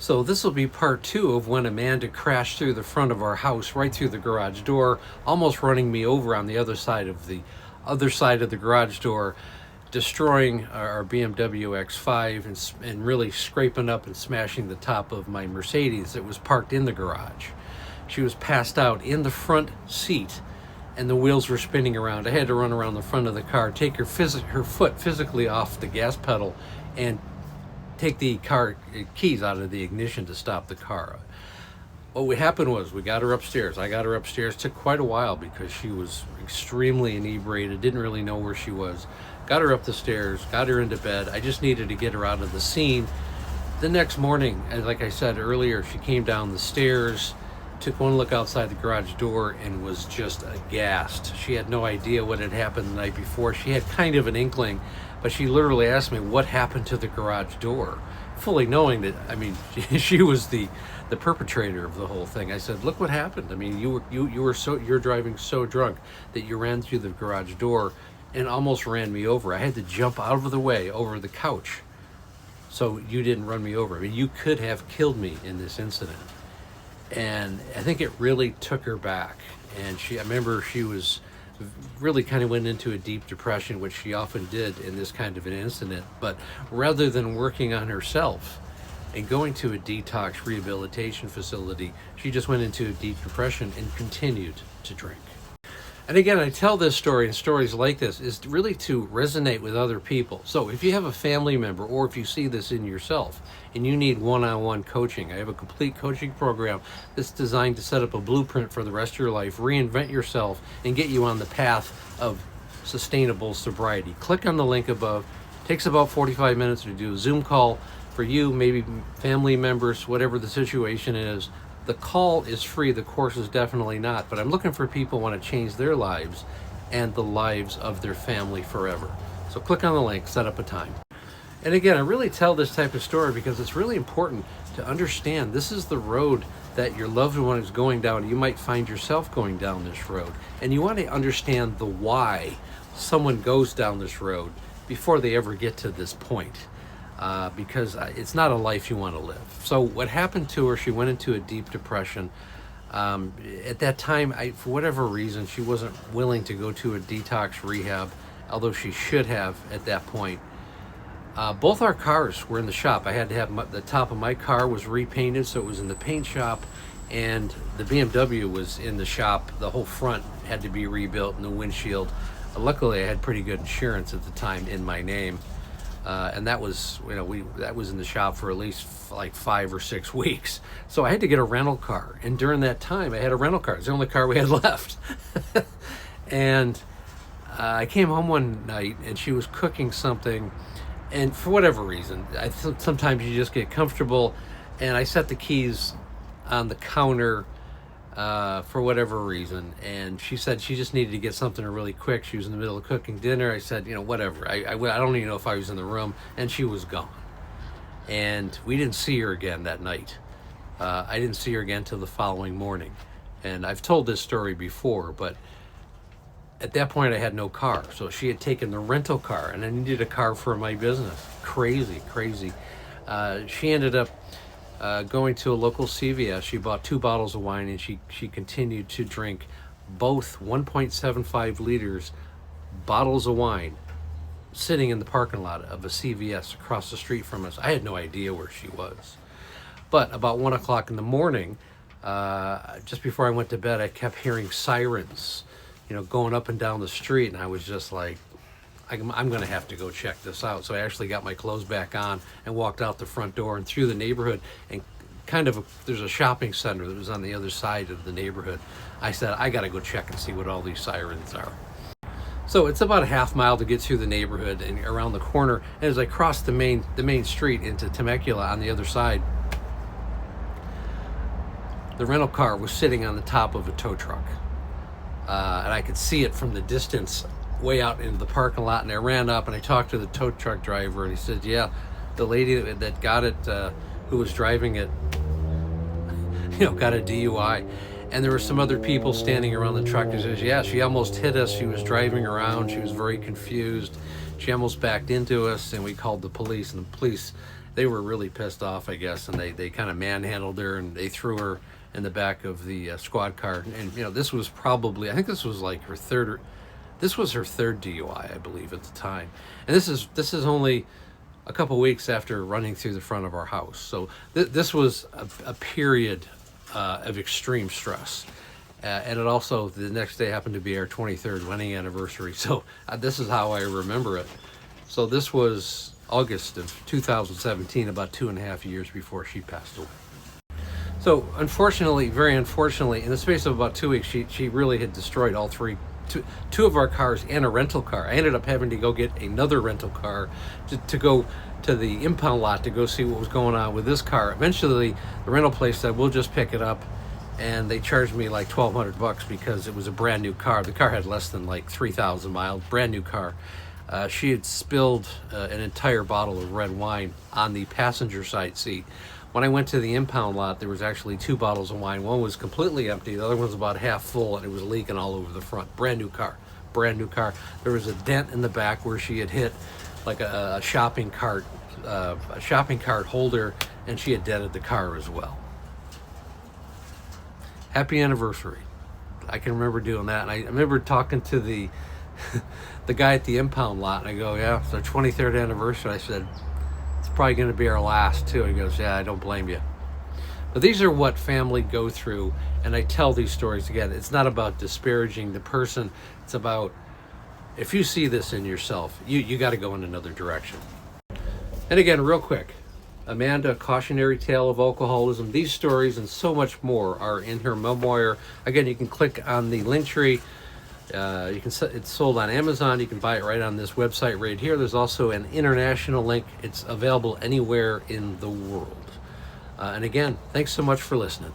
So this will be part two of when Amanda crashed through the front of our house, right through the garage door, almost running me over on the other side of the garage door, destroying our BMW X5 and really scraping up and smashing the top of my Mercedes that was parked in the garage. She was passed out in the front seat and the wheels were spinning around. I had to run around the front of the car, take her foot physically off the gas pedal and take the car keys out of the ignition to stop the car. What happened was we got her upstairs. I got her upstairs. Took quite a while because she was extremely inebriated, didn't really know where she was. Got her up the stairs, got her into bed. I just needed to get her out of the scene. The next morning, like I said earlier, she came down the stairs, took one look outside the garage door and was just aghast. She had no idea what had happened the night before. She had kind of an inkling, but she literally asked me what happened to the garage door, fully knowing that, I mean, she was the perpetrator of the whole thing. I said, look what happened. I mean, you're driving so drunk that you ran through the garage door and almost ran me over. I had to jump out of the way over the couch so you didn't run me over. I mean, you could have killed me in this incident. And I think it really took her back. And I remember she was really kind of went into a deep depression, which she often did in this kind of an incident. But rather than working on herself and going to a detox rehabilitation facility, she just went into a deep depression and continued to drink. And again, I tell this story and stories like this is really to resonate with other people. So if you have a family member or if you see this in yourself and you need one-on-one coaching, I have a complete coaching program that's designed to set up a blueprint for the rest of your life, reinvent yourself, and get you on the path of sustainable sobriety. Click on the link above. It takes about 45 minutes to do a Zoom call for you, maybe family members, whatever the situation is. The call is free, the course is definitely not, but I'm looking for people who want to change their lives and the lives of their family forever. So click on the link, set up a time. And again, I really tell this type of story because it's really important to understand this is the road that your loved one is going down. You might find yourself going down this road, and you want to understand the why someone goes down this road before they ever get to this point. Because it's not a life you want to live. So what happened to her, she went into a deep depression. At that time, for whatever reason, she wasn't willing to go to a detox rehab, although she should have at that point. Both our cars were in the shop. I had to have the top of my car was repainted, so it was in the paint shop, and the BMW was in the shop. The whole front had to be rebuilt and the windshield. Luckily, I had pretty good insurance at the time in my name. And that was, that was in the shop for at least like 5 or 6 weeks. So I had to get a rental car. And during that time, I had a rental car. It's the only car we had left. And I came home one night and she was cooking something. And for whatever reason, sometimes you just get comfortable. And I set the keys on the counter for whatever reason, and she said she just needed to get something really quick. She was in the middle of cooking dinner. I said, whatever. I don't even know if I was in the room, and she was gone. And we didn't see her again that night. I didn't see her again till the following morning. And I've told this story before, but at that point I had no car. So she had taken the rental car, and I needed a car for my business. Crazy. She ended up going to a local CVS. She bought 2 bottles of wine, and she continued to drink both 1.75 liters bottles of wine sitting in the parking lot of a CVS across the street from us. I had no idea where she was. But about 1 o'clock in the morning, just before I went to bed, I kept hearing sirens, going up and down the street, and I was just like, I'm going to have to go check this out. So I actually got my clothes back on and walked out the front door and through the neighborhood, and there's a shopping center that was on the other side of the neighborhood. I said, I got to go check and see what all these sirens are. So it's about a half mile to get through the neighborhood and around the corner. And as I crossed the main street into Temecula on the other side, the rental car was sitting on the top of a tow truck. And I could see it from the distance way out into the parking lot, and I ran up and I talked to the tow truck driver, and he said, yeah, the lady that got it, who was driving it, got a DUI. And there were some other people standing around the truck. He says, yeah, she almost hit us. She was driving around. She was very confused. She almost backed into us, and we called the police, and the police they were really pissed off, I guess, and they kind of manhandled her and they threw her in the back of the squad car. And this was probably, I think this was like this was her third DUI, I believe, at the time. And this is only a couple weeks after running through the front of our house. So this was a period of extreme stress. And it also, the next day happened to be our 23rd wedding anniversary. So this is how I remember it. So this was August of 2017, about 2.5 years before she passed away. So unfortunately, very unfortunately, in the space of about 2 weeks, she really had destroyed two of our cars and a rental car. I ended up having to go get another rental car to go to the impound lot to go see what was going on with this car. Eventually, the rental place said, we'll just pick it up. And they charged me like $1,200 because it was a brand new car. The car had less than like 3,000 miles, brand new car. She had spilled an entire bottle of red wine on the passenger side seat. When I went to the impound lot, there was actually 2 bottles of wine. One was completely empty, the other one was about half full, and it was leaking all over the front. Brand new car, brand new car. There was a dent in the back where she had hit like a shopping cart holder, and she had dented the car as well. Happy anniversary. I can remember doing that. And I remember talking to the guy at the impound lot, and I go, yeah, it's our 23rd anniversary. I said, it's probably going to be our last too. And he goes, yeah, I don't blame you. But these are what family go through, and I tell these stories again. It's not about disparaging the person. It's about, if you see this in yourself, you got to go in another direction. And again, real quick, Amanda, Cautionary Tale of Alcoholism. These stories and so much more are in her memoir. Again, you can click on the link tree. It's sold on Amazon. You can buy it right on this website right here. There's also an international link. It's available anywhere in the world. And again, thanks so much for listening.